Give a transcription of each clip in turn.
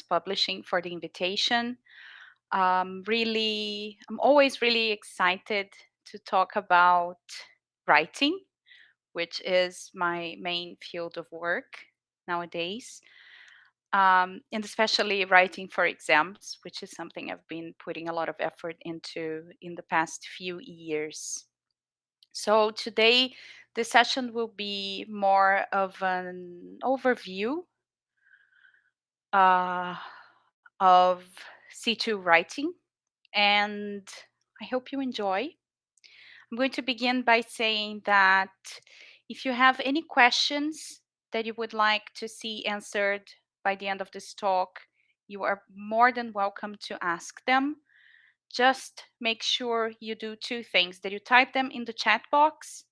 Publishing for the invitation. I'm always really excited to talk about writing, which is my main field of work nowadays. And especially writing for exams, which is something I've been putting a lot of effort into in the past few years. So today, this session will be more of an overview uh, of C2 writing, and I hope you enjoy. I'm going to begin by saying that if you have any questions that you would like to see answered by the end of this talk, you are more than welcome to ask them. Just make sure you do two things, that you type them in the chat box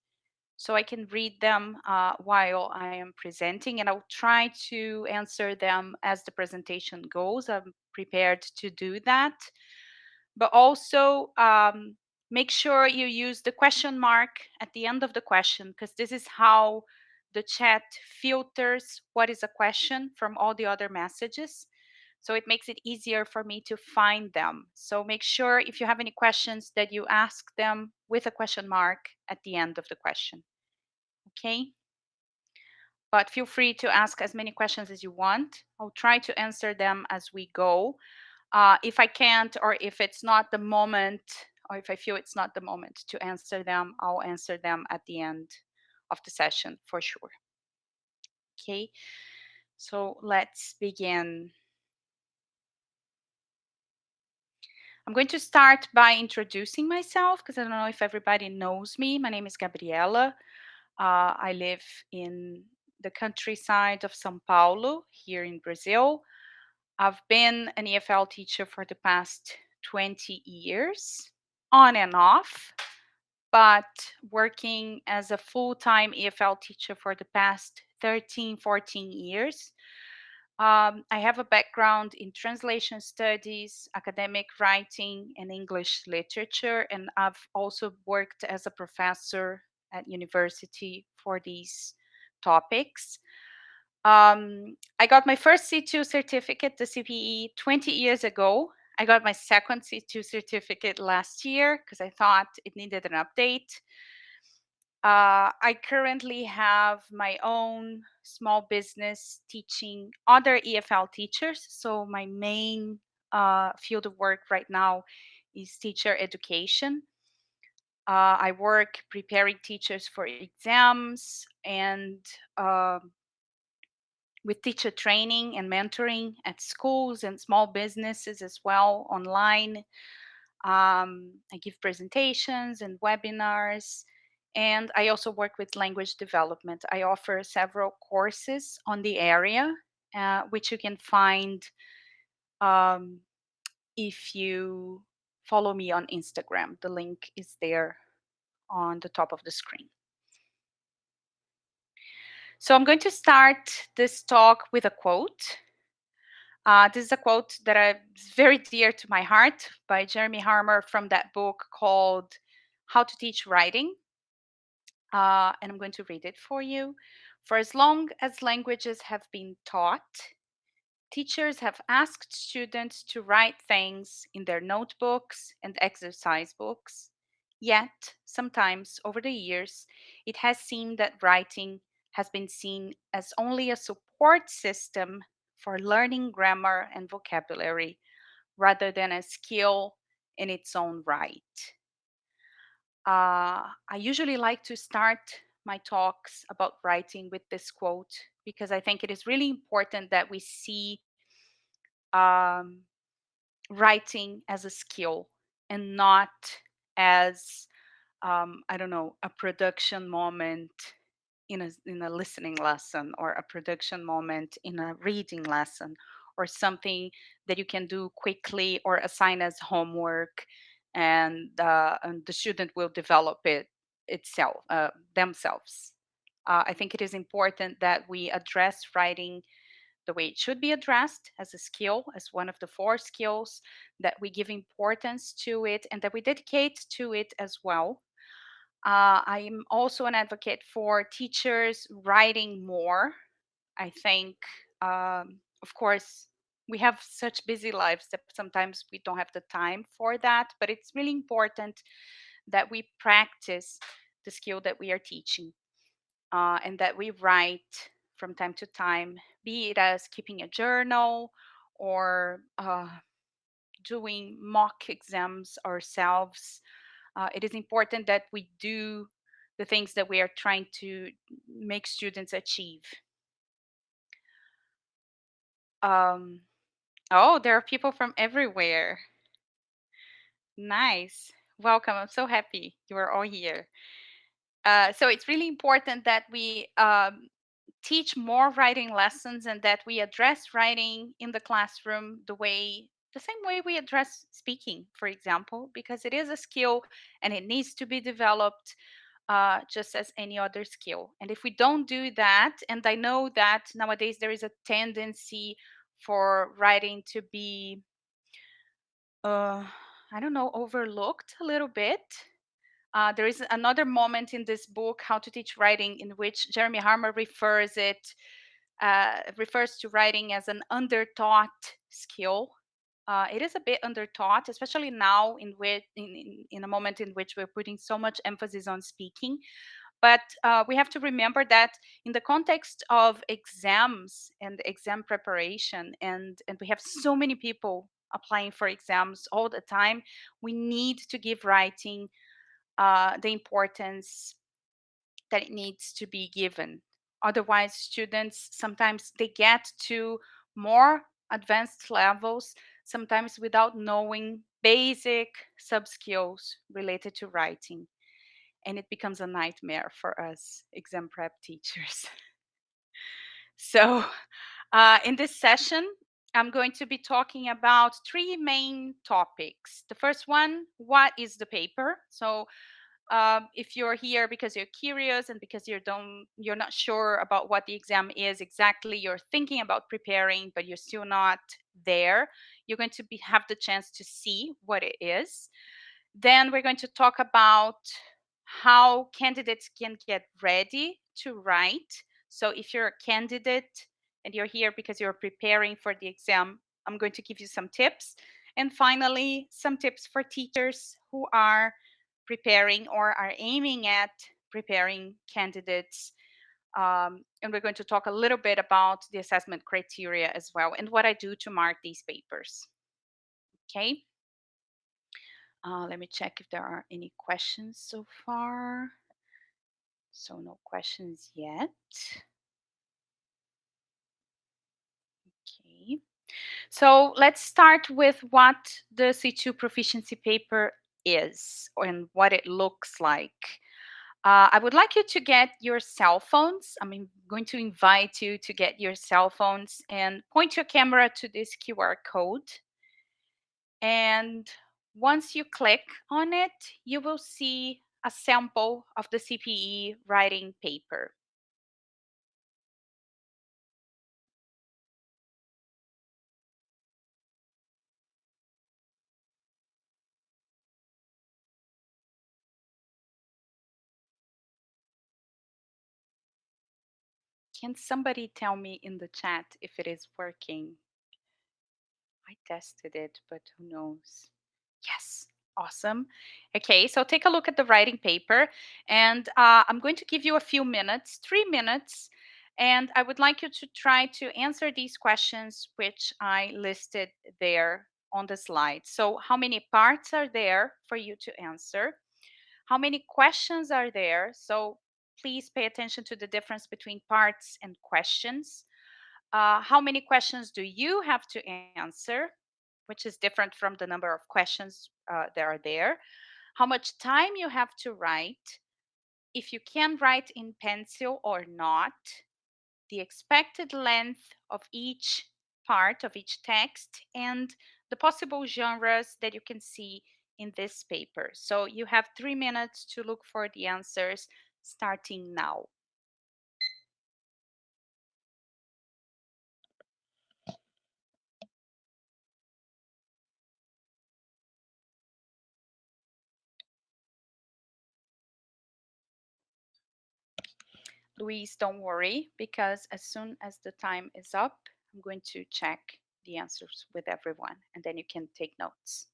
so I can read them while I am presenting, and I'll try to answer them as the presentation goes. I'm prepared to do that. But also make sure you use the question mark at the end of the question, because this is how the chat filters what is a question from all the other messages. So it makes it easier for me to find them. So make sure if you have any questions that you ask them with a question mark at the end of the question. Okay? But feel free to ask as many questions as you want. I'll try to answer them as we go. If I can't, or if it's not the moment, or if I feel it's not the moment to answer them, I'll answer them at the end of the session for sure. Okay, so let's begin. I'm going to start by introducing myself because I don't know if everybody knows me. My name is Gabriela. I live in the countryside of São Paulo, here in Brazil. I've been an EFL teacher for the past 20 years, on and off, but working as a full-time EFL teacher for the past 13, 14 years. I have a background in translation studies, academic writing, and English literature, and I've also worked as a professor at university for these topics. I got my first C2 certificate, the CPE, 20 years ago. I got my second C2 certificate last year because I thought it needed an update. I currently have my own small business teaching other EFL teachers. So my main field of work right now is teacher education. I work preparing teachers for exams and with teacher training and mentoring at schools and small businesses as well online. I give presentations and webinars, and I also work with language development. I offer several courses on the area, which you can find um, if you follow me on Instagram. The link is there on the top of the screen. So I'm going to start this talk with a quote. This is a quote that is very dear to my heart by Jeremy Harmer from that book called How to Teach Writing. And I'm going to read it for you. For as long as languages have been taught, teachers have asked students to write things in their notebooks and exercise books. Yet, sometimes over the years, it has seemed that writing has been seen as only a support system for learning grammar and vocabulary rather than a skill in its own right. I usually like to start my talks about writing with this quote because I think it is really important that we see um, writing as a skill and not as I don't know, a production moment in a listening lesson, or a production moment in a reading lesson, or something that you can do quickly or assign as homework, and the student will develop it itself themselves. I think it is important that we address writing the way it should be addressed, as a skill, as one of the four skills, that we give importance to it and that we dedicate to it as well. I'm also an advocate for teachers writing more. I think, of course, we have such busy lives that sometimes we don't have the time for that, but it's really important that we practice the skill that we are teaching, and that we write from time to time, be it as keeping a journal or doing mock exams ourselves. It is important that we do the things that we are trying to make students achieve. Um, oh, there are people from everywhere. Nice. Welcome. I'm so happy you are all here. So it's really important that we teach more writing lessons and that we address writing in the classroom the same way we address speaking, for example, because it is a skill and it needs to be developed just as any other skill. And if we don't do that, and I know that nowadays there is a tendency for writing to be, uh, I don't know, overlooked a little bit. There is another moment in this book, How to Teach Writing, in which Jeremy Harmer refers to writing as an undertaught skill. It is a bit undertaught, especially now in a moment in which we're putting so much emphasis on speaking. But we have to remember that in the context of exams and exam preparation, and we have so many people applying for exams all the time, we need to give writing the importance that it needs to be given. Otherwise, students sometimes they get to more advanced levels, sometimes without knowing basic sub skills related to writing. And it becomes a nightmare for us exam prep teachers. So, in this session, I'm going to be talking about three main topics. The first one, what is the paper? So, if you're here because you're curious and because you're not sure about what the exam is exactly, you're thinking about preparing but you're still not there, you're going to have the chance to see what it is. Then we're going to talk about how candidates can get ready to write. So if you're a candidate and you're here because you're preparing for the exam, I'm going to give you some tips. And finally, some tips for teachers who are preparing or are aiming at preparing candidates. And we're going to talk a little bit about the assessment criteria as well and what I do to mark these papers. Okay. Let me check if there are any questions so far. So no questions yet. Okay. So let's start with what the C2 proficiency paper is and what it looks like. I would like you to get your cell phones. I'm going to invite you to get your cell phones and point your camera to this QR code. And once you click on it, you will see a sample of the CPE writing paper. Can somebody tell me in the chat if it is working? I tested it, but who knows? Yes, awesome. Okay, so take a look at the writing paper, and I'm going to give you a few minutes, 3 minutes, and I would like you to try to answer these questions which I listed there on the slide. So, how many parts are there for you to answer? How many questions are there? So, please pay attention to the difference between parts and questions. How many questions do you have to answer, which is different from the number of questions that are there? How much time you have to write, if you can write in pencil or not, the expected length of each part of each text, and the possible genres that you can see in this paper. So you have 3 minutes to look for the answers starting now. Louise, don't worry, because as soon as the time is up, I'm going to check the answers with everyone, and then you can take notes.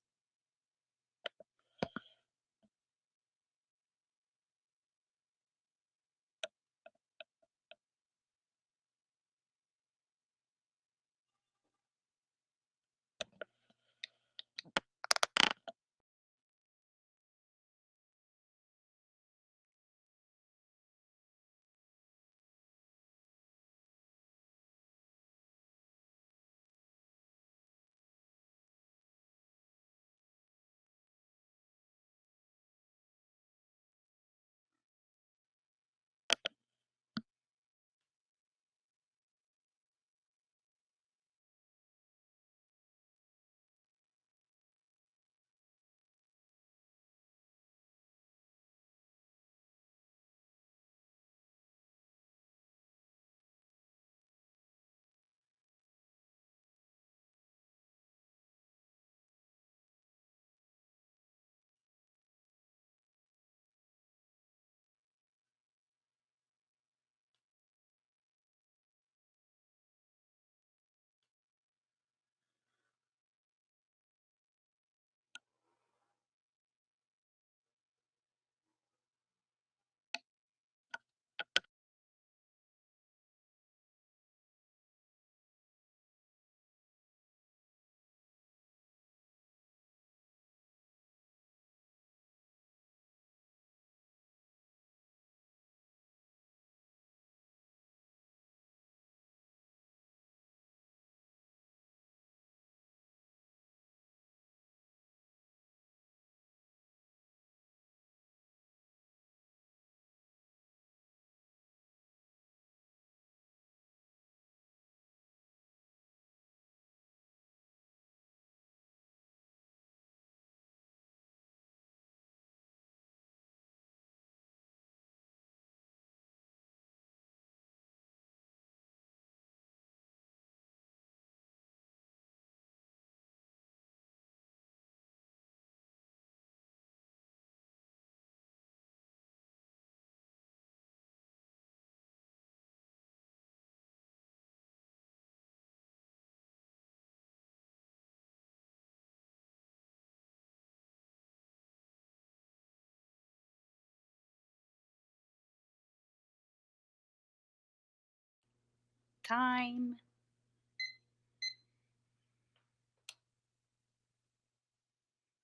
Time.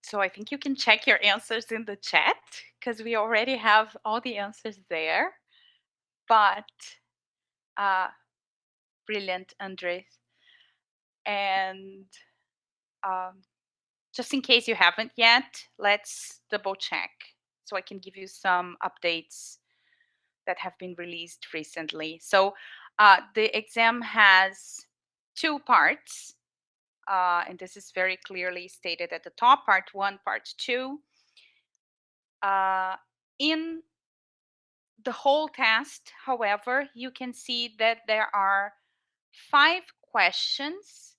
So I think you can check your answers in the chat because we already have all the answers there. But uh, brilliant, Andres. And um, just in case you haven't yet, let's double check so I can give you some updates that have been released recently. So the exam has two parts, and this is very clearly stated at the top, part one, part two. In the whole test, however, you can see that there are 5 questions.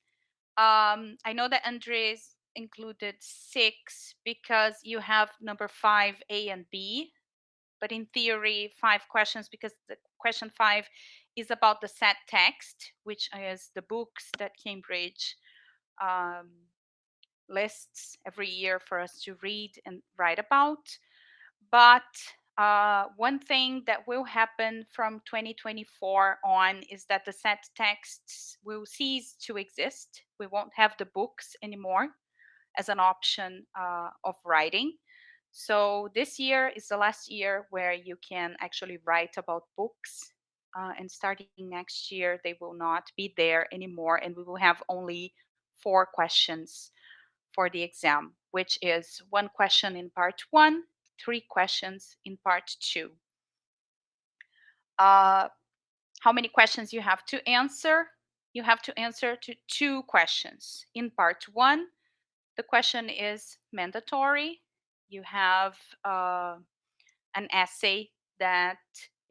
I know that Andres included 6 because you have number 5, A and B, but in theory, 5 questions because the question 5 is about the set text, which is the books that Cambridge um, lists every year for us to read and write about. But one thing that will happen from 2024 on is that the set texts will cease to exist. We won't have the books anymore as an option of writing. So this year is the last year where you can actually write about books. And starting next year, they will not be there anymore. And we will have only 4 questions for the exam, which is 1 question in part 1, 3 questions in part 2. How many questions you have to answer? You have to answer to 2 questions. In part 1, the question is mandatory. You have an essay that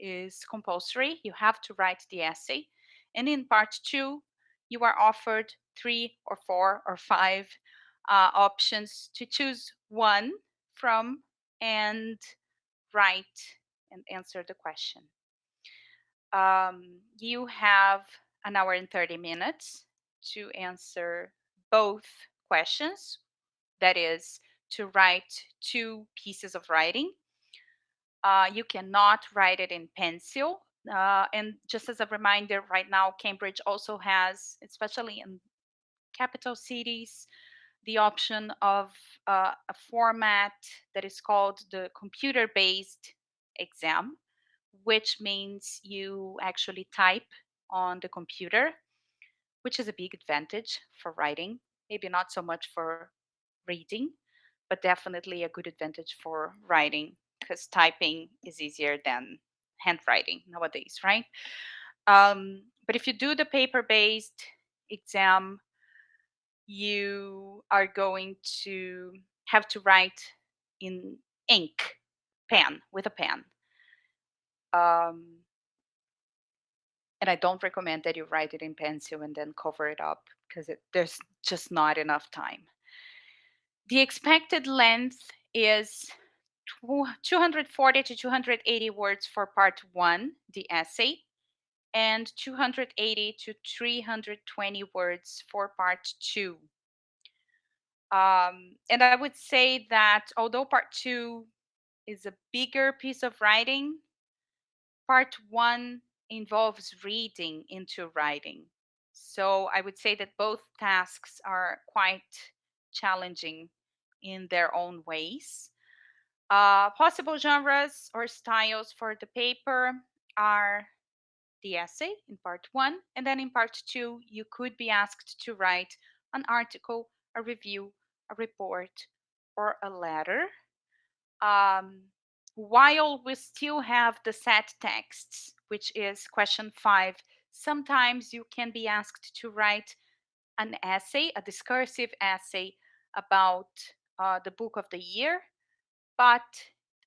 is compulsory. You have to write the essay. And in part 2, you are offered 3 or 4 or 5 options to choose one from and write and answer the question. You have an hour and 30 minutes to answer both questions, that is, to write two pieces of writing. You cannot write it in pencil. And just as a reminder, right now, Cambridge also has, especially in capital cities, the option of a format that is called the computer based exam, which means you actually type on the computer, which is a big advantage for writing. Maybe not so much for reading, but definitely a good advantage for writing because typing is easier than handwriting nowadays, right? But if you do the paper based exam, you are going to have to write in ink, pen, with a pen. Um, and I don't recommend that you write it in pencil and then cover it up because there's just not enough time. The expected length is 240 to 280 words for part one, the essay, and 280 to 320 words for part two. And I would say that although part two is a bigger piece of writing, part one involves reading into writing. So I would say that both tasks are quite challenging in their own ways. Possible genres or styles for the paper are the essay in part one, and then in part two, you could be asked to write an article, a review, a report, or a letter. Um, while we still have the set texts, which is question 5, sometimes you can be asked to write an essay, a discursive essay about the book of the year, but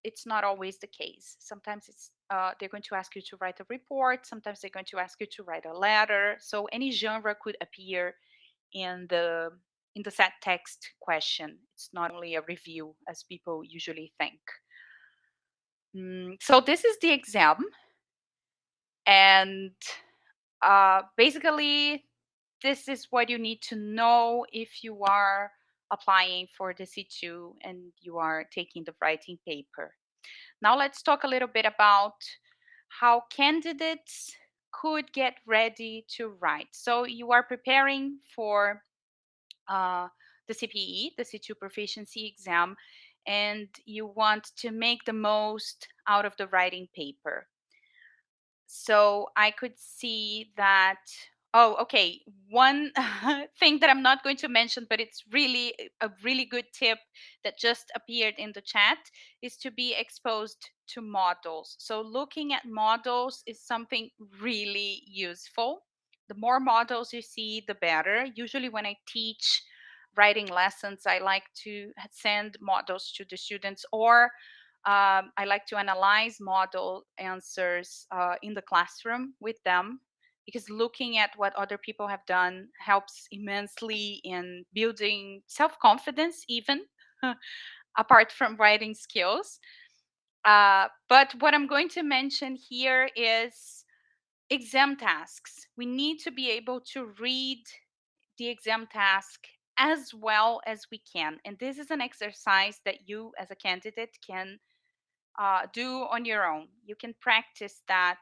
it's not always the case. Sometimes they're going to ask you to write a report. Sometimes they're going to ask you to write a letter. So any genre could appear in the set text question. It's not only a review as people usually think. So this is the exam, and basically this is what you need to know if you are applying for the C2 and you are taking the writing paper. Now let's talk a little bit about how candidates could get ready to write. So you are preparing for the CPE, the C2 proficiency exam, and you want to make the most out of the writing paper. So I could see that. Oh, okay. One thing that I'm not going to mention, but it's really a really good tip that just appeared in the chat is to be exposed to models. So looking at models is something really useful. The more models you see, the better. Usually, when I teach writing lessons, I like to send models to the students, or I like to analyze model answers in the classroom with them, because looking at what other people have done helps immensely in building self-confidence, even apart from writing skills. But what I'm going to mention here is exam tasks. We need to be able to read the exam task as well as we can. And this is an exercise that you as a candidate can do on your own. You can practice that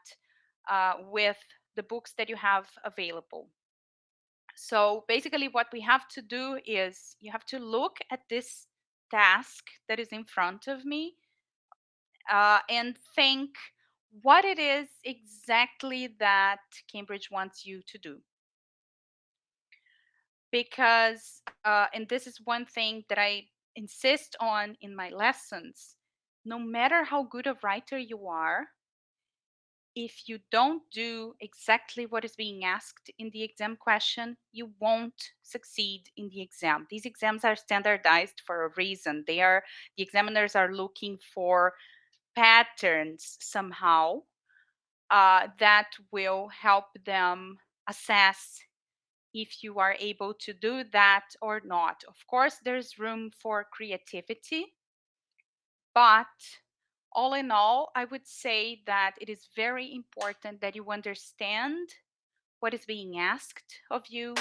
with the books that you have available. So basically, what we have to do is you have to look at this task that is in front of me and think what it is exactly that Cambridge wants you to do. Because, and this is one thing that I insist on in my lessons, no matter how good a writer you are, if you don't do exactly what is being asked in the exam question, you won't succeed in the exam. These exams are standardized for a reason. The examiners are looking for patterns somehow that will help them assess if you are able to do that or not. Of course, there's room for creativity, but all in all, I would say that it is very important that you understand what is being asked of you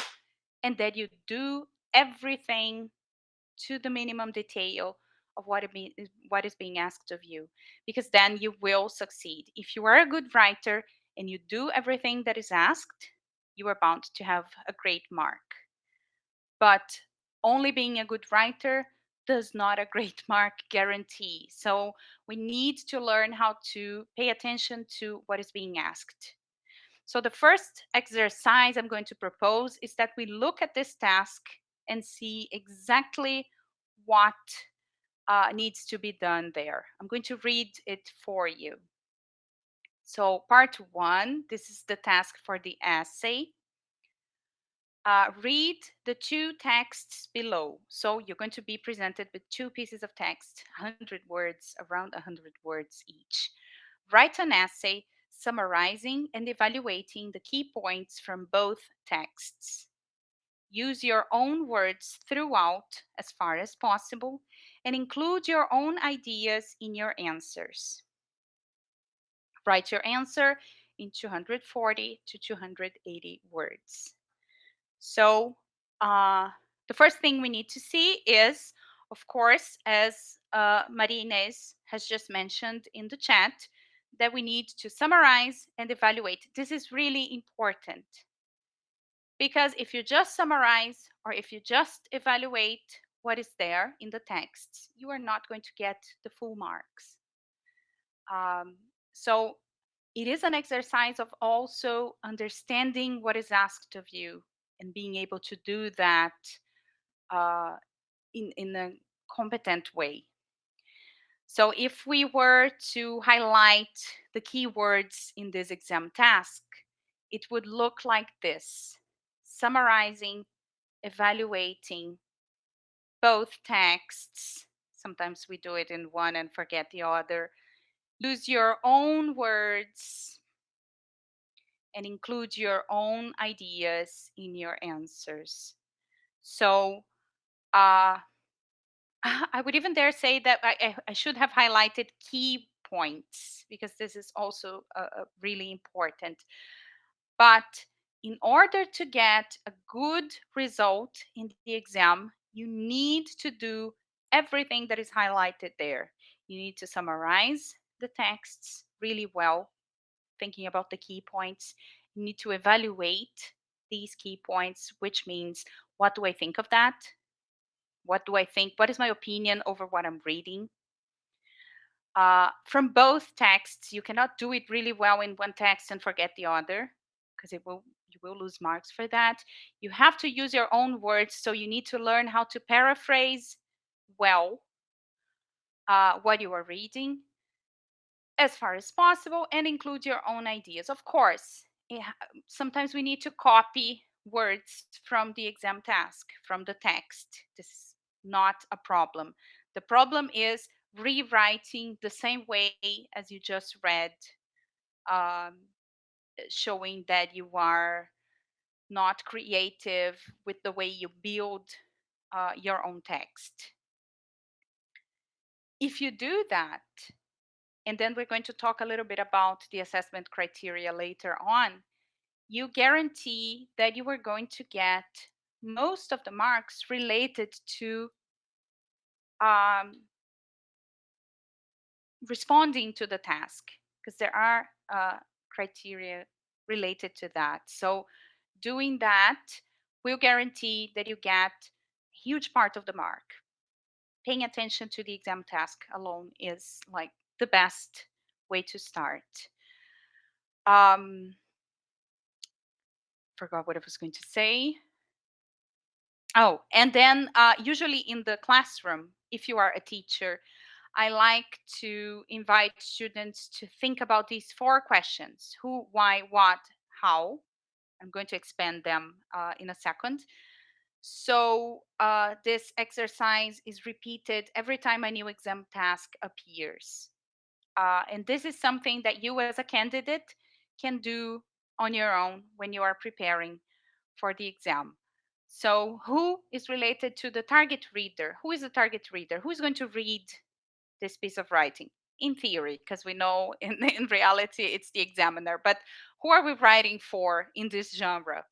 and that you do everything to the minimum detail of what is being asked of you, because then you will succeed. If you are a good writer and you do everything that is asked, you are bound to have a great mark. But only being a good writer does not a great mark guarantee. So we need to learn how to pay attention to what is being asked. So the first exercise I'm going to propose is that we look at this task and see exactly what needs to be done there. I'm going to read it for you. So part one, this is the task for the essay. Read the two texts below. So you're going to be presented with two pieces of text, 100 words, around 100 words each. Write an essay summarizing and evaluating the key points from both texts. Use your own words throughout as far as possible and include your own ideas in your answers. Write your answer in 240 to 280 words. So, the first thing we need to see is, of course, as Maria Inês has just mentioned in the chat, that we need to summarize and evaluate. This is really important because if you just summarize or if you just evaluate what is there in the text, you are not going to get the full marks. Um, so it is an exercise of also understanding what is asked of you and being able to do that uh, in a competent way. So if we were to highlight the keywords in this exam task, it would look like this: summarizing, evaluating both texts. Sometimes we do it in one and forget the other. Use your own words and include your own ideas in your answers. So I would even dare say that I should have highlighted key points because this is also really important. But in order to get a good result in the exam, you need to do everything that is highlighted there. You need to summarize the texts really well, thinking about the key points. You need to evaluate these key points, which means, what do I think of that? What do I think? What is my opinion over what I'm reading? From both texts, you cannot do it really well in one text and forget the other, because you will lose marks for that. You have to use your own words, so you need to learn how to paraphrase well what you are reading as far as possible and include your own ideas. Of course, sometimes we need to copy words from the exam task, from the text. This is not a problem. The problem is rewriting the same way as you just read, um, showing that you are not creative with the way you build your own text. If you do that, and then we're going to talk a little bit about the assessment criteria later on, you guarantee that you are going to get most of the marks related to um, responding to the task, because there are criteria related to that. So doing that will guarantee that you get a huge part of the mark. Paying attention to the exam task alone is like the best way to start. Forgot what I was going to say. Oh, and then usually in the classroom, if you are a teacher, I like to invite students to think about these four questions: who, why, what, how. I'm going to expand them in a second. So this exercise is repeated every time a new exam task appears. And this is something that you as a candidate can do on your own when you are preparing for the exam. So who is related to the target reader? Who is the target reader? Who is going to read this piece of writing? In theory, because we know in reality it's the examiner. But who are we writing for in this genre?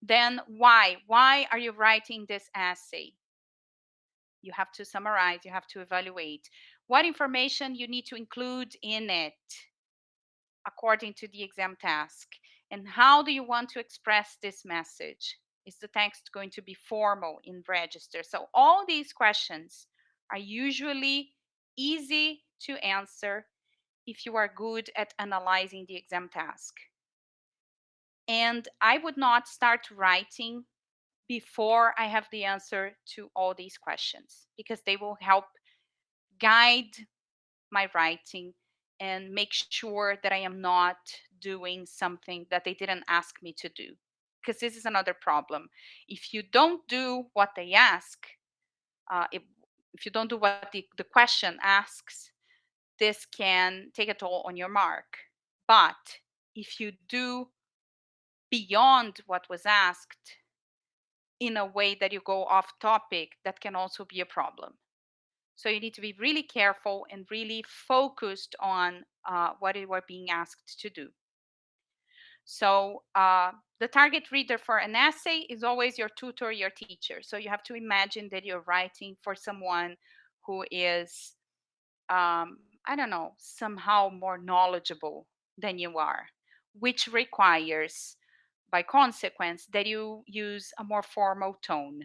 Then why? Why are you writing this essay? You have to summarize, you have to evaluate what information you need to include in it according to the exam task. And how do you want to express this message? Is the text going to be formal in register? So all these questions are usually easy to answer if you are good at analyzing the exam task. And I would not start writing before I have the answer to all these questions, because they will help guide my writing and make sure that I am not doing something that they didn't ask me to do. Because this is another problem. If you don't do what they ask, if you don't do what the question asks, this can take a toll on your mark. But if you do beyond what was asked in a way that you go off topic, that can also be a problem. So you need to be really careful and really focused on what you are being asked to do. So the target reader for an essay is always your tutor, your teacher. So you have to imagine that you're writing for someone who is, I don't know, somehow more knowledgeable than you are, which requires, by consequence, that you use a more formal tone.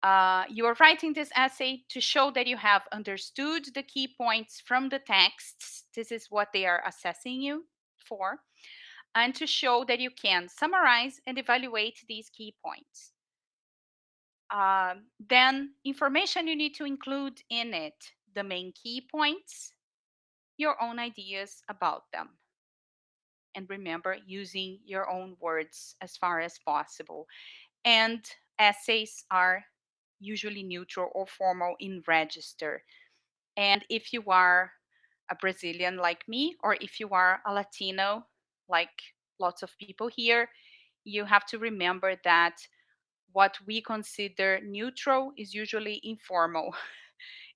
You are writing this essay to show that you have understood the key points from the texts. This is what they are assessing you for, and to show that you can summarize and evaluate these key points. Then, information you need to include in it: the main key points, your own ideas about them. And remember, using your own words as far as possible. And essays are usually neutral or formal in register. And if you are a Brazilian like me, or if you are a Latino like lots of people here, you have to remember that what we consider neutral is usually informal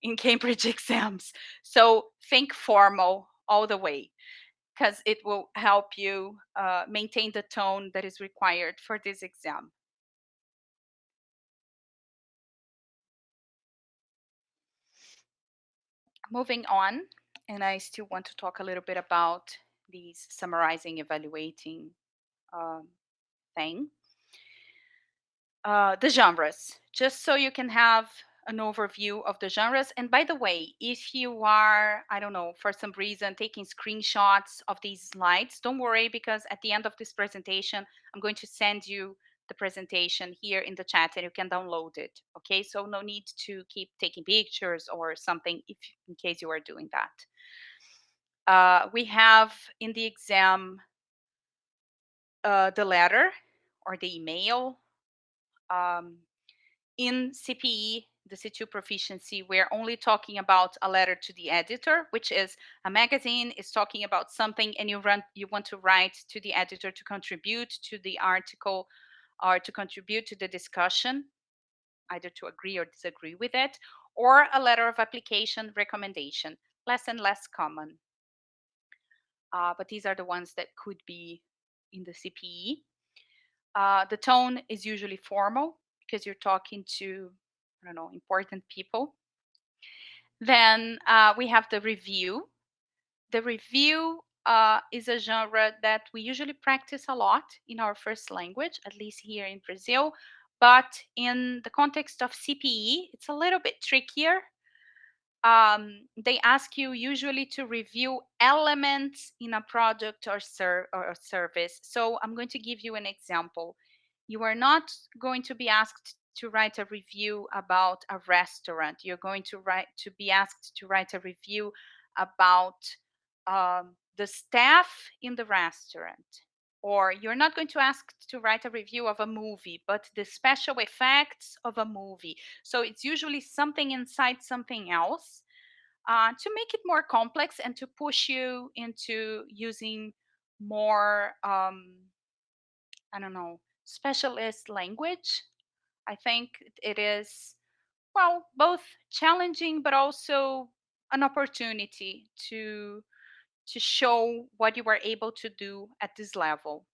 in Cambridge exams. So think formal all the way, because it will help you maintain the tone that is required for this exam. Moving on, and I still want to talk a little bit about these summarizing, evaluating um, thing. The genres, just so you can have an overview of the genres. And by the way, if you are, I don't know, for some reason taking screenshots of these slides, don't worry, because at the end of this presentation, I'm going to send you the presentation here in the chat and you can download it. Okay, so no need to keep taking pictures or something if in case you are doing that. We have in the exam the letter or the email. Um, in CPE, the C2 proficiency, we're only talking about a letter to the editor, which is a magazine is talking about something, and you want to write to the editor to contribute to the article or to contribute to the discussion, either to agree or disagree with it, or a letter of application recommendation, less and less common. But these are the ones that could be in the CPE. The tone is usually formal because you're talking to, I don't know, important people. Then we have the review. The review is a genre that we usually practice a lot in our first language, at least here in Brazil. But in the context of CPE, it's a little bit trickier. They ask you usually to review elements in a product or a service. So I'm going to give you an example. You are not going to be asked to write a review about a restaurant. You're going to be asked to write a review about the staff in the restaurant. Or you're not going to ask to write a review of a movie, but the special effects of a movie. So it's usually something inside something else, to make it more complex and to push you into using more, I don't know, specialist language. I think it is, well, both challenging but also an opportunity to show what you were able to do at this level.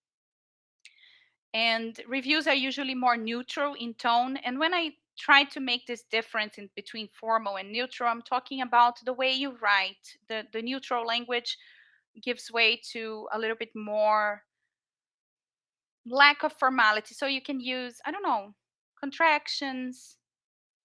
And reviews are usually more neutral in tone. And when I try to make this difference in between formal and neutral, I'm talking about the way you write. The neutral language gives way to a little bit more lack of formality. So you can use, I don't know, contractions,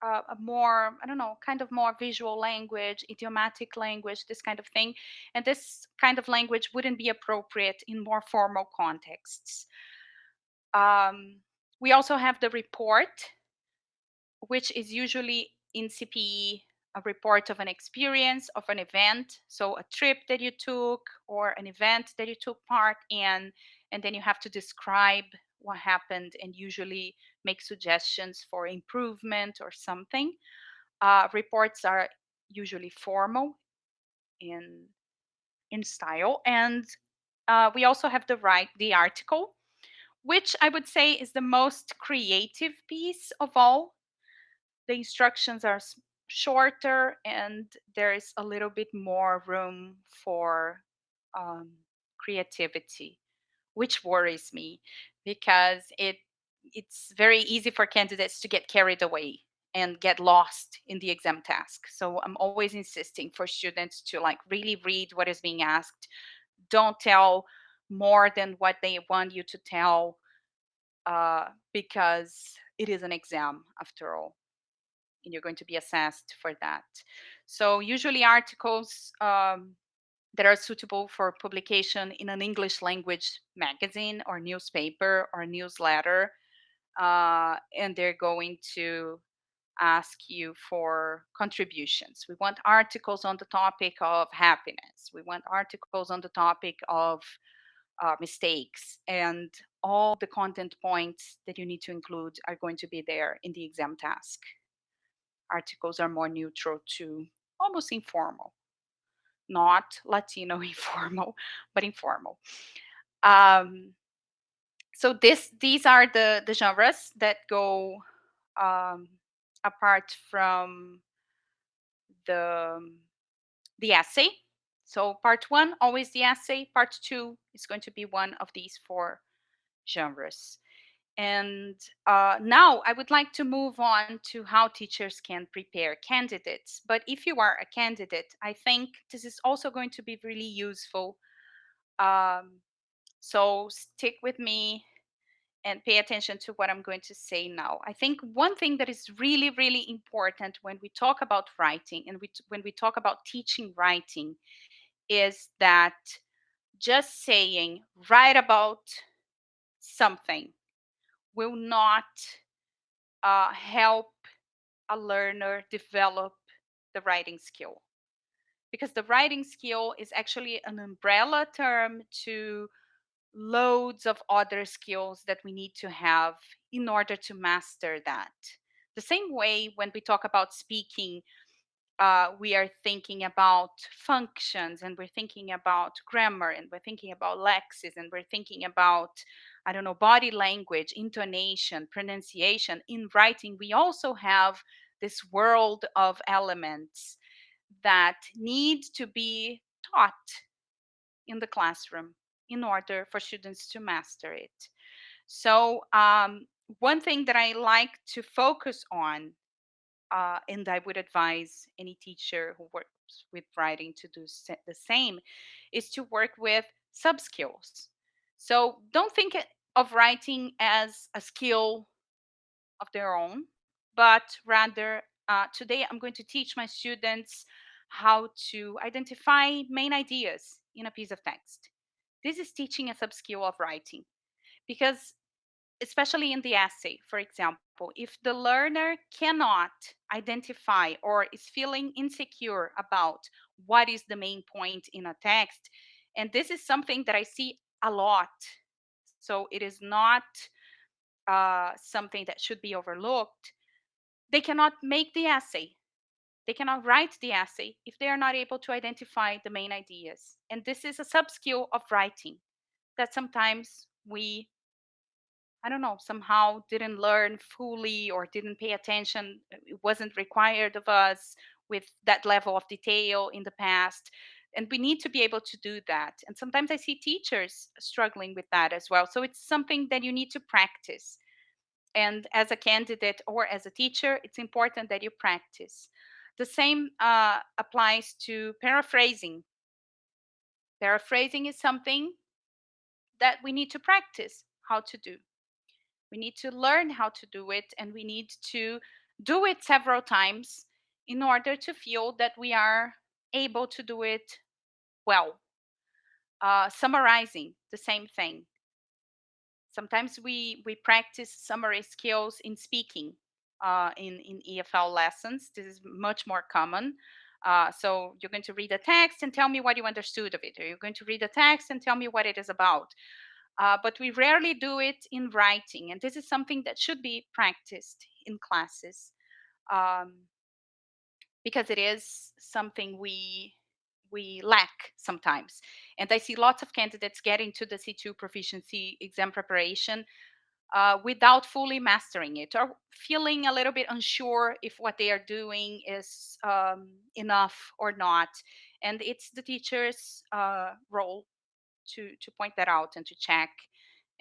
a more, I don't know, kind of more visual language, idiomatic language, this kind of thing. And this kind of language wouldn't be appropriate in more formal contexts. Um, we also have the report, which is usually in CPE a report of an experience, of an event. So a trip that you took or an event that you took part in, and then you have to describe what happened and usually make suggestions for improvement or something. Reports are usually formal in style, and we also have the article, which I would say is the most creative piece of all. The instructions are shorter, and there is a little bit more room for um, creativity, which worries me because it's very easy for candidates to get carried away and get lost in the exam task. So I'm always insisting for students to like really read what is being asked. Don't tell more than what they want you to tell, because it is an exam after all, and you're going to be assessed for that. So usually articles that are suitable for publication in an English language magazine or newspaper or newsletter, and they're going to ask you for contributions. We want articles on the topic of happiness. We want articles on the topic of mistakes, and all the content points that you need to include are going to be there in the exam task. Articles are more neutral to almost informal, not Latino informal, but informal. Um, so these are the genres that go um, apart from the the essay. So part one, always the essay. Part two is going to be one of these four genres. And now I would like to move on to how teachers can prepare candidates. But if you are a candidate, I think this is also going to be really useful. Um, so stick with me and pay attention to what I'm going to say now. I think one thing that is really, really important when we talk about writing and when we talk about teaching writing is that just saying write about something will not help a learner develop the writing skill, because the writing skill is actually an umbrella term to loads of other skills that we need to have in order to master that. The same way when we talk about speaking, we are thinking about functions, and we're thinking about grammar, and we're thinking about lexis, and we're thinking about, I don't know, body language, intonation, pronunciation. In writing, we also have this world of elements that need to be taught in the classroom in order for students to master it. So, one thing that I like to focus on, and I would advise any teacher who works with writing to do the same, is to work with subskills. So don't think of writing as a skill of their own, but rather, today I'm going to teach my students how to identify main ideas in a piece of text. This is teaching a subskill of writing, because especially in the essay, for example, if the learner cannot identify or is feeling insecure about what is the main point in a text, and this is something that I see a lot, so it is not something that should be overlooked, they cannot make the essay. They cannot write the essay if they are not able to identify the main ideas. And this is a sub skill of writing that sometimes we, I don't know, somehow didn't learn fully or didn't pay attention. It wasn't required of us with that level of detail in the past. And we need to be able to do that. And sometimes I see teachers struggling with that as well. So it's something that you need to practice. And as a candidate or as a teacher, it's important that you practice. The same applies to paraphrasing. Paraphrasing is something that we need to practice how to do. We need to learn how to do it, and we need to do it several times in order to feel that we are able to do it well. Summarizing, the same thing. Sometimes we practice summary skills in speaking in EFL lessons. This is much more common. So you're going to read a text and tell me what you understood of it, or you're going to read a text and tell me what it is about. But we rarely do it in writing, and this is something that should be practiced in classes, um, because it is something we lack sometimes. And I see lots of candidates getting to the C2 proficiency exam preparation without fully mastering it, or feeling a little bit unsure if what they are doing is enough or not. And it's the teacher's role to point that out and to check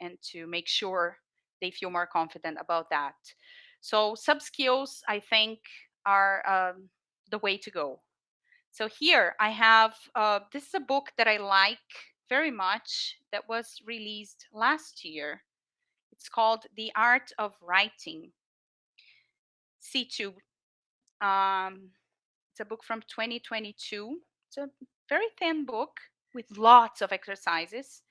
and to make sure they feel more confident about that. So Subskills, I think, are the way to go. So here I have, this is a book that I like very much that was released last year. It's called The Art of Writing, C2. Um, it's a book from 2022. It's a very thin book with lots of exercises.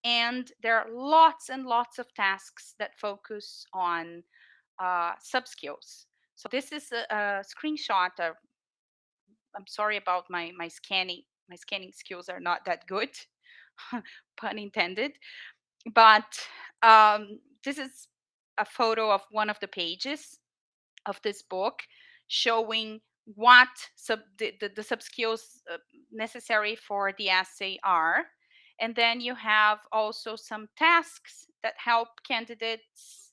And there are lots and lots of tasks that focus on subskills. So this is a screenshot. I'm sorry about my scanning. My scanning skills are not that good, pun intended. But this is a photo of one of the pages of this book, showing what the sub skills necessary for the essay are. And then you have also some tasks that help candidates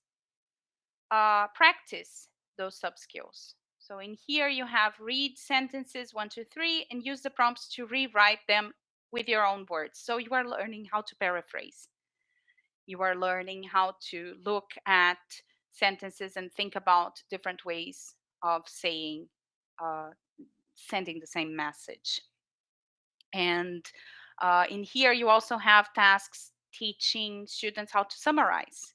practice those sub skills. So in here you have read sentences 1 to 3 and use the prompts to rewrite them with your own words. So you are learning how to paraphrase. You are learning how to look at sentences and think about different ways of saying, uh, sending the same message. And in here, you also have tasks teaching students how to summarize.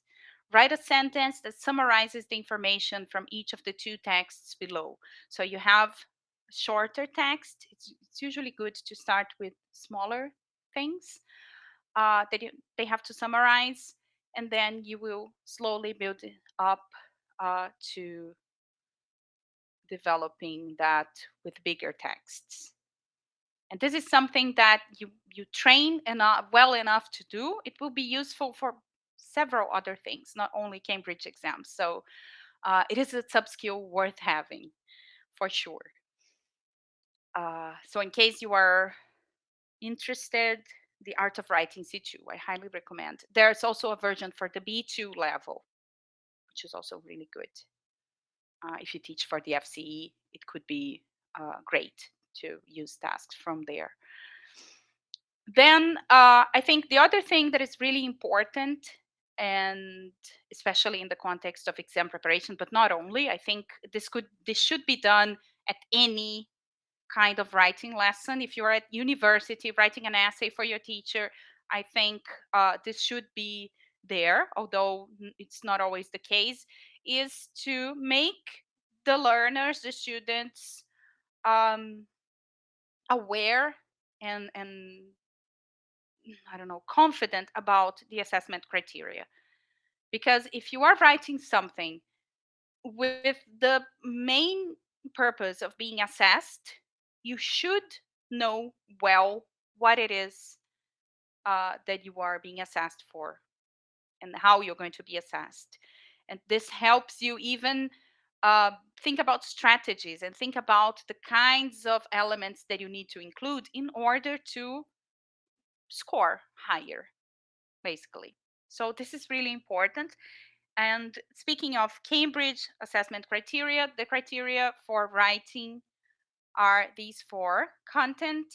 Write a sentence that summarizes the information from each of the 2 texts below. So you have shorter text. It's usually good to start with smaller things they have to summarize, and then you will slowly build it up to developing that with bigger texts. And this is something that you train well enough to do. It will be useful for several other things, not only Cambridge exams. So it is a sub skill worth having for sure. So in case you are interested, The Art of Writing C2, I highly recommend. There's also a version for the B2 level, which is also really good. If you teach for the FCE, it could be great to use tasks from there. Then I think the other thing that is really important, and especially in the context of exam preparation, but not only, I think this should be done at any kind of writing lesson. If you're at university writing an essay for your teacher, I think this should be there, although it's not always the case, is to make the learners, the students, um, aware and I don't know, confident about the assessment criteria. Because if you are writing something with the main purpose of being assessed, you should know well what it is that you are being assessed for and how you're going to be assessed. And this helps you even uh, think about strategies and think about the kinds of elements that you need to include in order to score higher, basically. So this is really important. And speaking of Cambridge assessment criteria, the criteria for writing are these 4: content,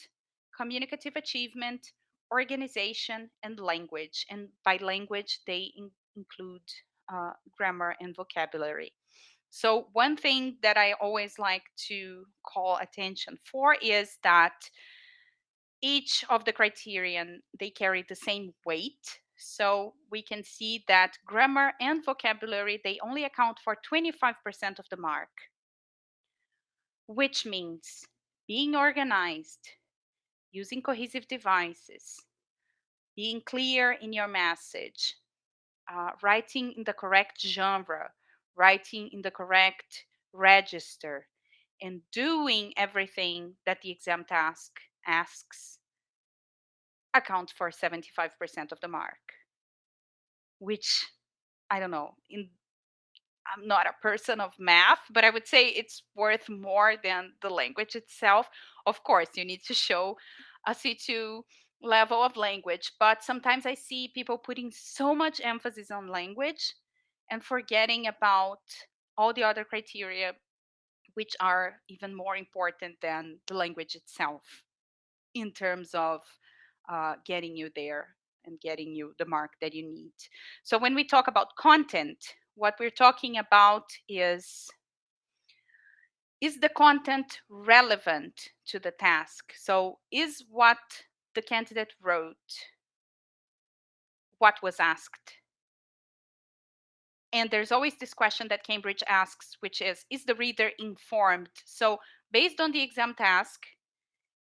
communicative achievement, organization, and language. And by language, they include grammar and vocabulary. So, one thing that I always like to call attention for is that each of the criterion they carry the same weight. So we can see that grammar and vocabulary they only account for 25% of the mark, which means being organized, using cohesive devices, being clear in your message, writing in the correct genre, writing in the correct register, and doing everything that the exam task asks account for 75% of the mark, which I don't know. I'm not a person of math, but I would say it's worth more than the language itself. Of course, you need to show a C2 level of language, but sometimes I see people putting so much emphasis on language and forgetting about all the other criteria, which are even more important than the language itself in terms of getting you there and getting you the mark that you need. So when we talk about content, what we're talking about is the content relevant to the task? So is what the candidate wrote what was asked? And there's always this question that Cambridge asks, which is the reader informed? So based on the exam task,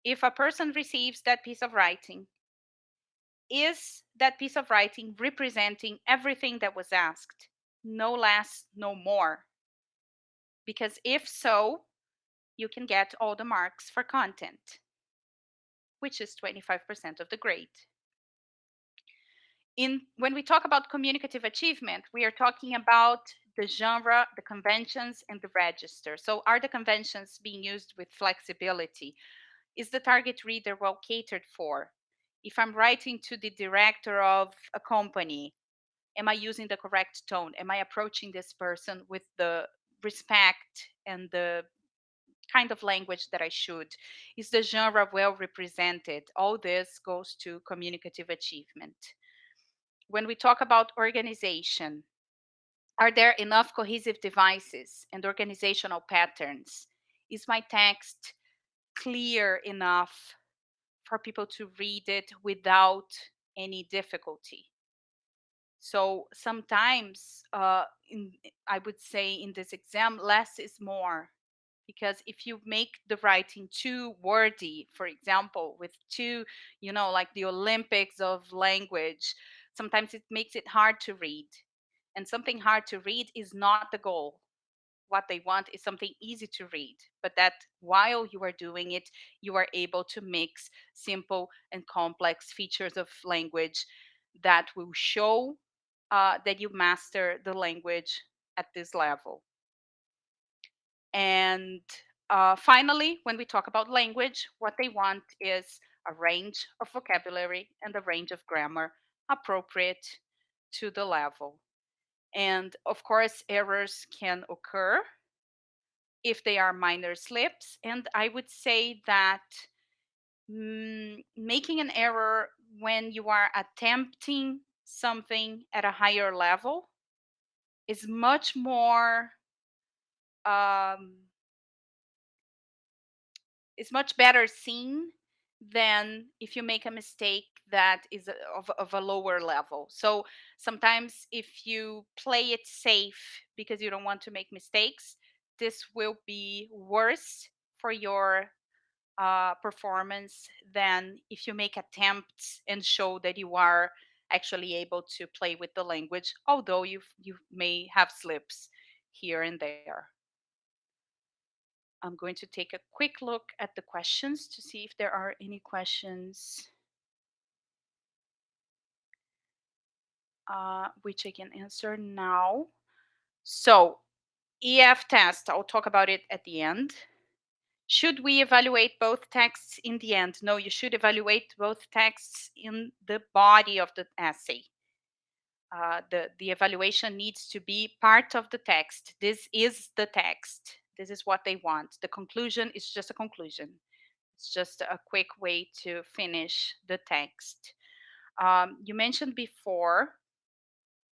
if a person receives that piece of writing, is that piece of writing representing everything that was asked? No less, no more. Because if so, you can get all the marks for content, which is 25% of the grade. When we talk about communicative achievement, we are talking about the genre, the conventions, and the register. So are the conventions being used with flexibility? Is the target reader well catered for? If I'm writing to the director of a company, am I using the correct tone? Am I approaching this person with the respect and the kind of language that I should? Is the genre well represented? All this goes to communicative achievement. When we talk about organization, are there enough cohesive devices and organizational patterns? Is my text clear enough for people to read it without any difficulty? So sometimes, I would say in this exam, less is more. Because if you make the writing too wordy, for example, with too, like the Olympics of language, sometimes it makes it hard to read. And something hard to read is not the goal. What they want is something easy to read, but that while you are doing it, you are able to mix simple and complex features of language that will show that you master the language at this level. And finally, when we talk about language, what they want is a range of vocabulary and a range of grammar appropriate to the level. And of course, errors can occur if they are minor slips. And I would say that making an error when you are attempting something at a higher level is much more um, is much better seen than if you make a mistake that is of a lower level. So sometimes if you play it safe because you don't want to make mistakes, this will be worse for your performance than if you make attempts and show that you are actually able to play with the language, although you may have slips here and there. I'm going to take a quick look at the questions to see if there are any questions which I can answer now. So, EF test, I'll talk about it at the end. Should we evaluate both texts in the end? No, you should evaluate both texts in the body of the essay. The evaluation needs to be part of the text. This is the text. This is what they want. The conclusion is just a conclusion. It's just a quick way to finish the text. You mentioned before,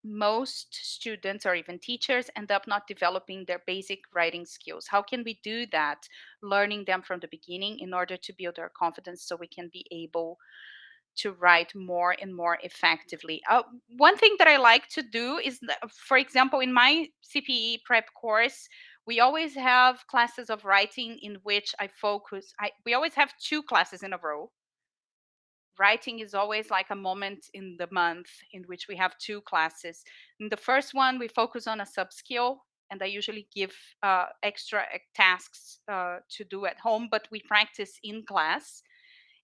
most students or even teachers end up not developing their basic writing skills. How can we do that? Learning them from the beginning in order to build our confidence so we can be able to write more and more effectively. One thing that I like to do is, for example, in my CPE prep course, we always have classes of writing in which I focus. We always have two classes in a row. Writing is always like a moment in the month in which we have two classes. In the first one, we focus on a subskill, and I usually give extra tasks to do at home, but we practice in class.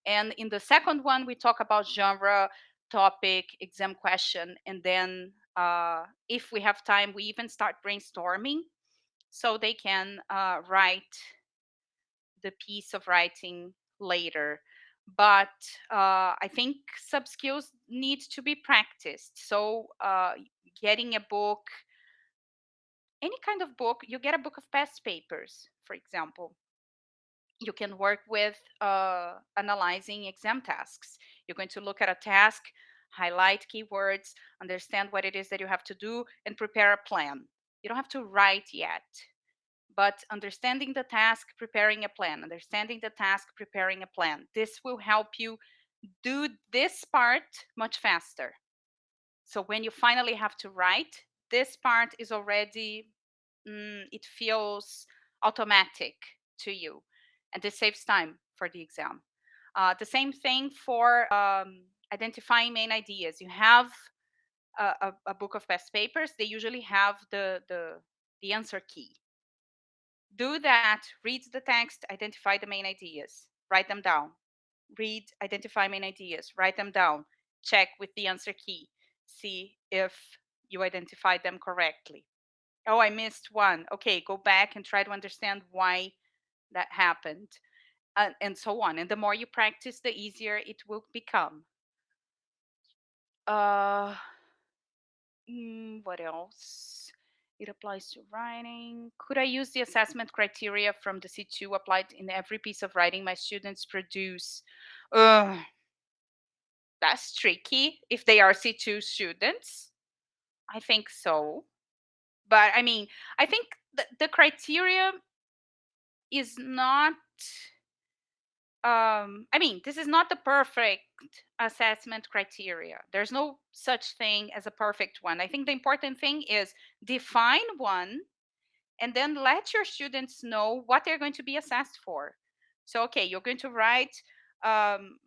And in the second one, we talk about genre, topic, exam question, and then if we have time, we even start brainstorming so they can write the piece of writing later. But I think subskills need to be practiced. So getting a book, any kind of book, you get a book of past papers, for example. You can work with analyzing exam tasks. You're going to look at a task, highlight keywords, understand what it is that you have to do, and prepare a plan. You don't have to write yet, but understanding the task, preparing a plan, understanding the task, preparing a plan. This will help you do this part much faster. So when you finally have to write, this part is already, it feels automatic to you. And this saves time for the exam. The same thing for identifying main ideas. You have a book of past papers, they usually have the answer key. Do that, read the text, identify the main ideas, write them down. Read, identify main ideas, write them down, check with the answer key, see if you identified them correctly. Oh, I missed one. Okay, go back and try to understand why that happened, and so on. And the more you practice, the easier it will become. Uh, what else? It applies to writing. Could I use the assessment criteria from the C2 applied in every piece of writing my students produce? Uh, that's tricky if they are C2 students. I think so. But I mean, I think the criteria is not, I mean, this is not the perfect assessment criteria. There's no such thing as a perfect one. I think the important thing is define one and then let your students know what they're going to be assessed for. So, okay, you're going to write um,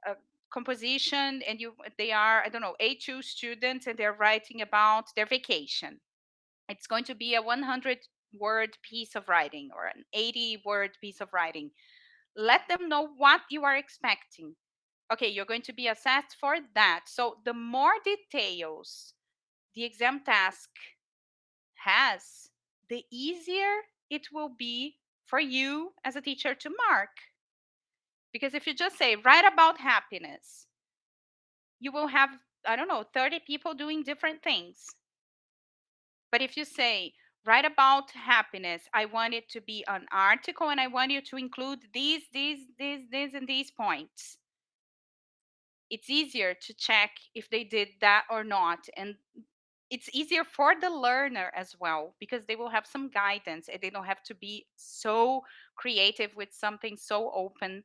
a composition, and they are, I don't know, A2 students, and they're writing about their vacation. It's going to be a 100-word piece of writing or an 80-word piece of writing. Let them know what you are expecting. Okay, you're going to be assessed for that. So the more details the exam task has, the easier it will be for you as a teacher to mark. Because if you just say, write about happiness, you will have, I don't know, 30 people doing different things. But if you say, write about happiness, I want it to be an article and I want you to include these, and these points. It's easier to check if they did that or not. And it's easier for the learner as well because they will have some guidance and they don't have to be so creative with something so open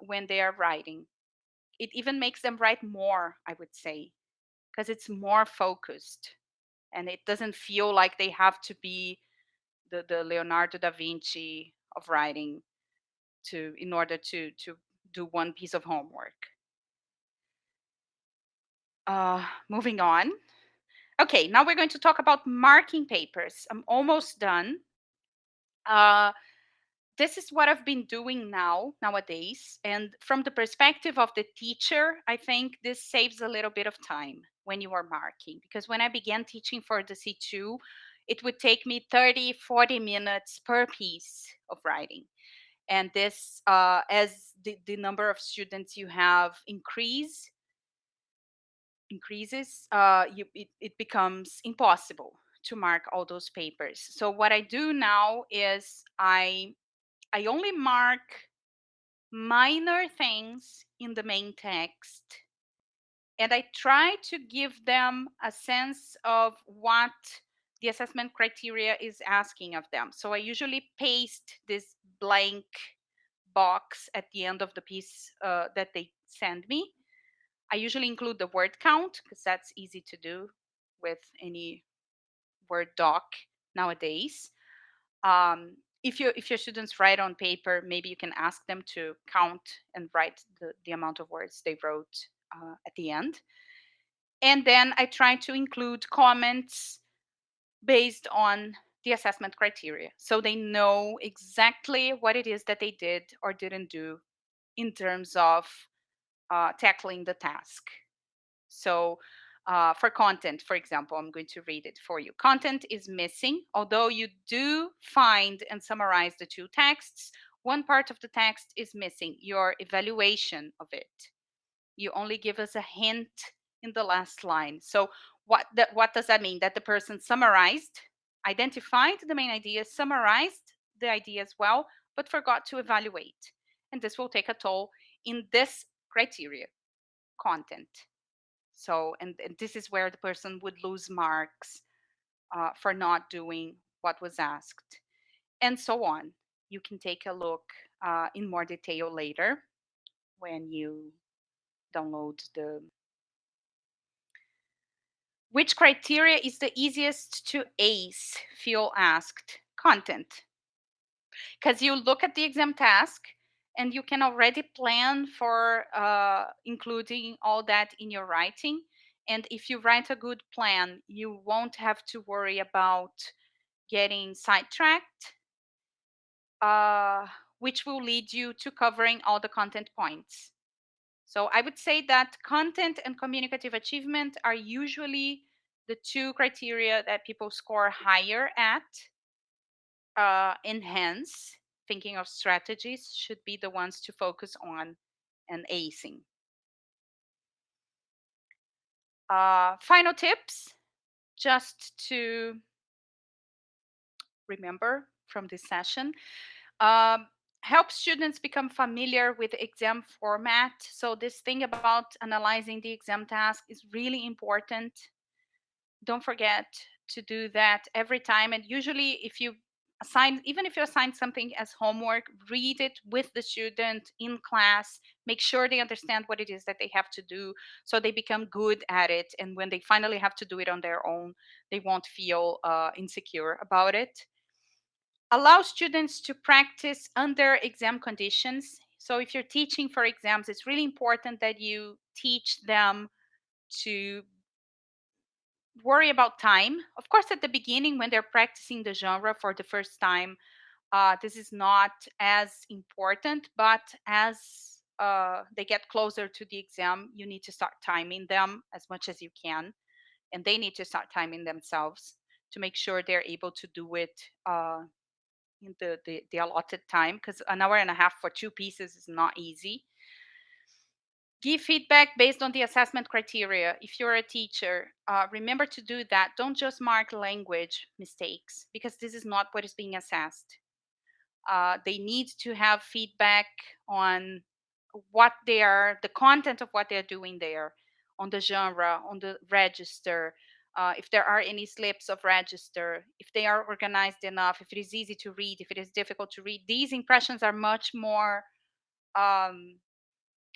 when they are writing. It even makes them write more, I would say, because it's more focused and it doesn't feel like they have to be the Leonardo da Vinci of writing in order to do one piece of homework. Moving on. Okay, now we're going to talk about marking papers. I'm almost done. Uh, this is what I've been doing nowadays. And from the perspective of the teacher, I think this saves a little bit of time when you are marking. Because when I began teaching for the C2, it would take me 30, 40 minutes per piece of writing. And this, as the number of students you have increases, it becomes impossible to mark all those papers. So what I do now is I only mark minor things in the main text, and I try to give them a sense of what the assessment criteria is asking of them. So I usually paste this blank box at the end of the piece that they send me. I usually include the word count because that's easy to do with any Word doc nowadays. If your students write on paper, maybe you can ask them to count and write the amount of words they wrote at the end. And then I try to include comments based on the assessment criteria. So they know exactly what it is that they did or didn't do in terms of tackling the task. So for content, for example, I'm going to read it for you. Content is missing. Although you do find and summarize the two texts, one part of the text is missing, your evaluation of it. You only give us a hint in the last line. So what does that mean? That the person summarized, identified the main idea, summarized the idea as well, but forgot to evaluate. And this will take a toll in this criteria, content. So, and this is where the person would lose marks for not doing what was asked, and so on. You can take a look in more detail later when you download the. Which criteria is the easiest to ace? Feel asked. Content. Because you look at the exam task and you can already plan for including all that in your writing. And if you write a good plan, you won't have to worry about getting sidetracked, uh, which will lead you to covering all the content points. So I would say that content and communicative achievement are usually the two criteria that people score higher at. And hence, thinking of strategies should be the ones to focus on and acing. Final tips, just to remember from this session. Um, Help students become familiar with exam format. So this thing about analyzing the exam task is really important. Don't forget to do that every time. And usually if you assign, even if you assign something as homework, read it with the student in class, make sure they understand what it is that they have to do so they become good at it. And when they finally have to do it on their own, they won't feel insecure about it. Allow students to practice under exam conditions. So if you're teaching for exams, it's really important that you teach them to worry about time. Of course, at the beginning, when they're practicing the genre for the first time, this is not as important, but as they get closer to the exam, you need to start timing them as much as you can. And they need to start timing themselves to make sure they're able to do it in the allotted time, because an hour and a half for two pieces is not easy. Give feedback based on the assessment criteria. If you're a teacher, remember to do that. Don't just mark language mistakes because this is not what is being assessed. They need to have feedback on what they are, the content of what they're doing there, on the genre, on the register, if there are any slips of register, if they are organized enough, if it is easy to read, if it is difficult to read. These impressions are much more um,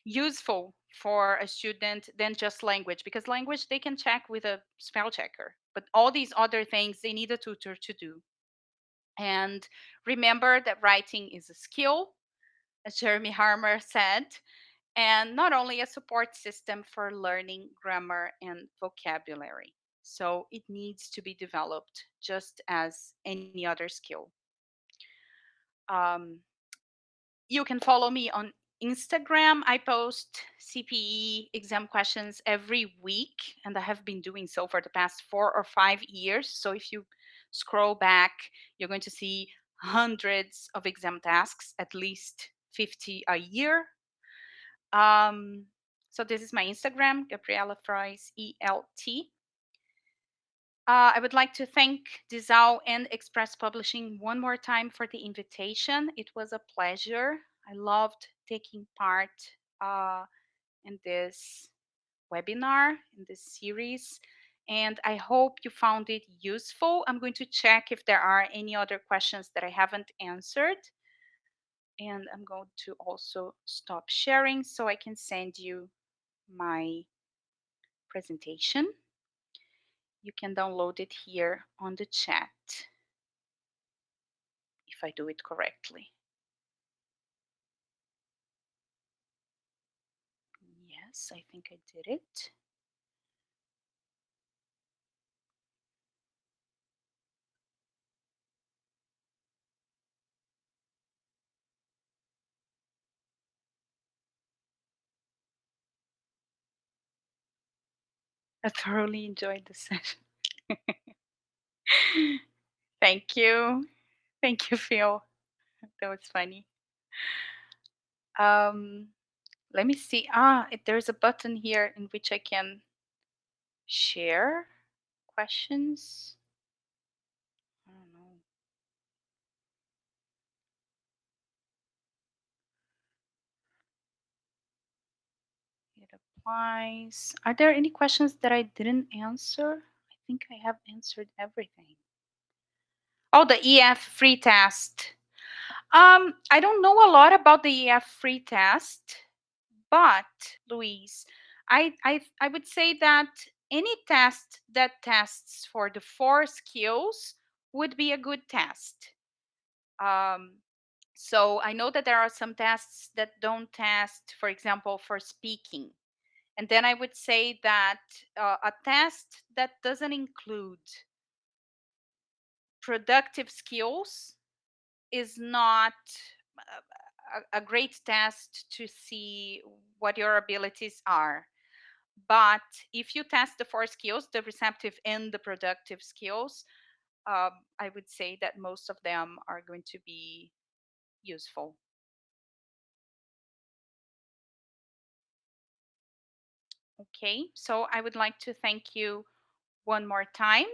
useful for a student than just language, because language they can check with a spell checker, but all these other things they need a tutor to do. And remember that writing is a skill, as Jeremy Harmer said, and not only a support system for learning grammar and vocabulary. So it needs to be developed just as any other skill. Um, you can follow me on Instagram. I post CPE exam questions every week, and I have been doing so for the past 4 or 5 years. So if you scroll back, you're going to see hundreds of exam tasks, at least 50 a year. Um, so this is my Instagram, Gabriela Froes, ELT. I would like to thank Disal and Express Publishing one more time for the invitation. It was a pleasure. I loved taking part in this webinar, in this series. And I hope you found it useful. I'm going to check if there are any other questions that I haven't answered. And I'm going to also stop sharing so I can send you my presentation. You can download it here on the chat if I do it correctly. Yes, I think I did it. I thoroughly enjoyed the session. Thank you. Thank you, Phil. That was funny. Let me see. There's a button here in which I can share questions. I don't know. It applies. Are there any questions that I didn't answer? I think I have answered everything. Oh, the EF free test. I don't know a lot about the EF free test, but Louise, I would say that any test that tests for the 4 skills would be a good test. So I know that there are some tests that don't test, for example, for speaking. And then I would say that a test that doesn't include productive skills is not a great test to see what your abilities are. But if you test the 4 skills, the receptive and the productive skills, I would say that most of them are going to be useful. Okay, so I would like to thank you one more time.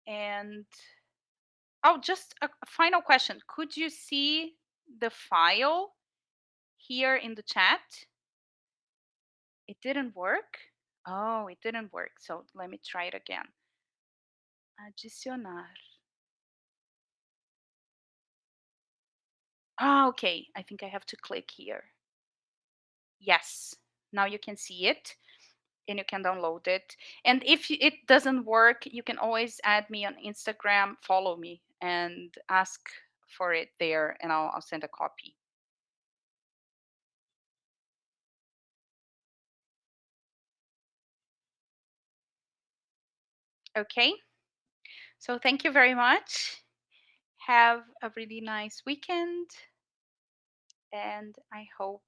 And just a final question. Could you see the file here in the chat? It didn't work? Oh, it didn't work. So let me try it again. Adicionar. Okay. I think I have to click here. Yes. Now you can see it and you can download it. And if it doesn't work, you can always add me on Instagram, follow me, and ask for it there, and I'll send a copy. Okay. So thank you very much. Have a really nice weekend, and I hope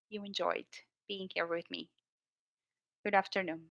you enjoyed being here with me. Good afternoon.